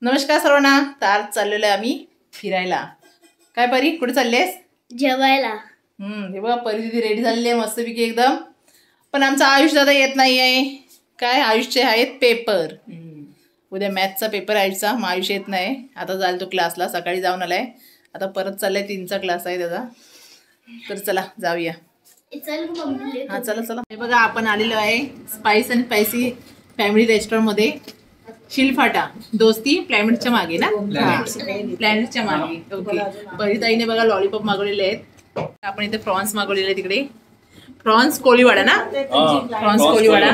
नमस्कार सर्वांना. तर आज चाललेलो आहे आम्ही फिरायला. काय परी, कुठे चाललेस? जेवायला. हे बघा परी दीदी रेडी झालेली आहे मस्तपैकी एकदम. पण आमचा आयुष दादा येत नाही आहे. काय आयुषचे आहेत पेपर. उद्या मॅथचा पेपर आयुषचा. मग आयुष येत नाही. आता जाईल तो क्लासला. सकाळी जाऊन आलाय. आता परत चाललाय 3चा क्लास आहे त्याचा. तर चला जाऊया. हा चला चला. हे बघा आपण आलेलो आहे spice and spicy family restaurant मध्ये. शिलफाटा दोस्ती प्लॅनेटच्या मागे ना. प्लॅनेटच्या मागे. ओके. परिताईने बघा लॉलीपॉप मागवलेले आहेत. आपण इथे प्रॉन्स मागवलेले आहेत. तिकडे प्रॉन्स कोळीवाडा ना. प्रॉन्स कोळीवाडा.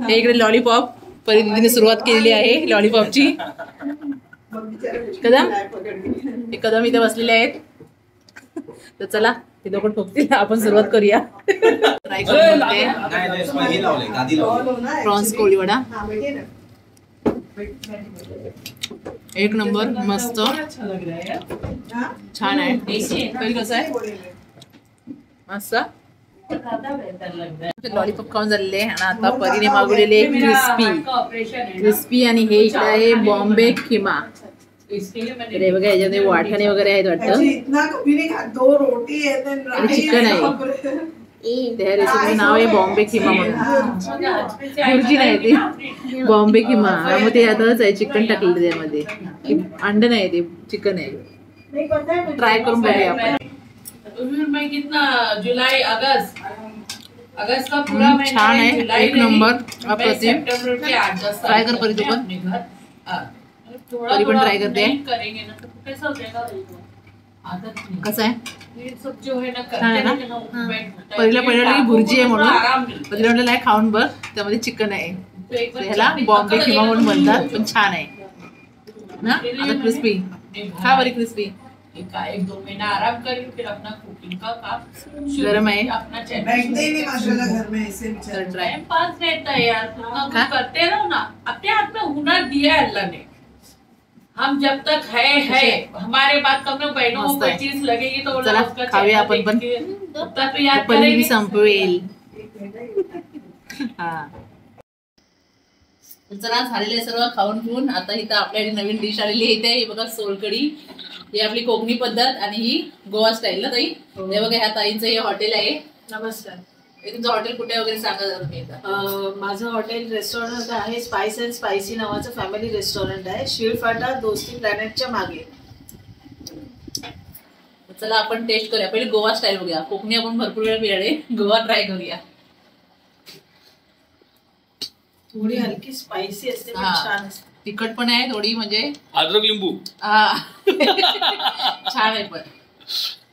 हे इकडे लॉलीपॉप परिदीने सुरुवात केलेली आहे लॉलीपॉपची. कदम हे कदम इथे बसलेले आहेत. तर चला ते दोघं ठोकतील. आपण सुरुवात करूया. ट्राय करून प्रॉन्स कोळीवाडा. एक नंबर मस्त छान आहे. तरी कसं आहे मस्त. लॉलीपॉप खाऊन झालेले आणि आता परीने मागवलेले क्रिस्पी आणि हे इकडे आहे बॉम्बे खिमा. हे बघा याच्यामध्ये वाटाणे वगैरे आहेत वाटतं आणि चिकन आहे. त्या रेसिपीचं नाव आहे बॉम्बे खिमा म्हणून. भुर्जी नाही ती बॉम्बे खिमा. मग ते आताच आहे चिकन टाकलेलं त्यामध्ये. अंड नाही ते चिकन आहे. ट्राय करून बघूया आपण. जुलाई अगस्त का पूरा महीना छान आहे. एक नंबर अप्रतिम. ट्राय कर परी तू पण. परी पण ट्राय करते. कसं आहे पहिला पहिला भुर्जी आहे म्हणून पहिला म्हटलं आहे खाऊन बघ. त्यामध्ये चिकन आहे. ह्याला बॉम्बे खिमा म्हणून म्हणतात. पण छान आहे ना. आता क्रिस्पी खा बरी. क्रिस्पी. 1-2 महीना आराम करी फिर अपना कुकिंग का काम गरम है. अपना घर में ऐसे टाइम पास रहता है यार. कुछ करते रहो ना. अपने हाथ में हुनर दिया है अल्लाह ने. हम जब तक है हमारे बाद कब तक बहनों को कोई चीज लगेगी तो चला खाऊया आपण पण. तब याद पनीर संपवेल. हा चला झालेले सर्व खाऊन पिऊन. आता इथं आपल्याकडे नवीन डिश आलेली आहे. हे बघा सोलकढी. ही आपली कोकणी पद्धत आणि ही गोवा स्टाईल ना ताई. हे बघा ह्या ताईंचं हे हॉटेल आहे. नमस्कार. तुमचं हॉटेल कुठे वगैरे सांगा जरा तुम्ही. माझं हॉटेल रेस्टॉरंट आहे स्पाइस अँड स्पायसी नावाचं फॅमिली रेस्टॉरंट आहे. शिलफाटा दोस्ती प्लॅनेटच्या मागे. चला आपण टेस्ट करूया. पहिले गोवा स्टाईल बघूया. कोकणी आपण भरपूर वेळ मिळाले. गोवा ट्राय करूया. थोडी हलकी स्पायसी असते. छान असते. तिखट पण आहे थोडी. म्हणजे अद्रक लिंबू. छान आहे पण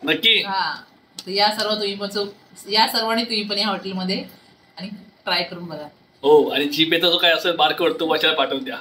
नक्की. हा तर या सर्वांनी तुम्ही पण या हॉटेलमध्ये आणि ट्राय करून बघा. हो आणि जीपेचा जो काय असेल बारकोड तो वाचायला पाठवून द्या.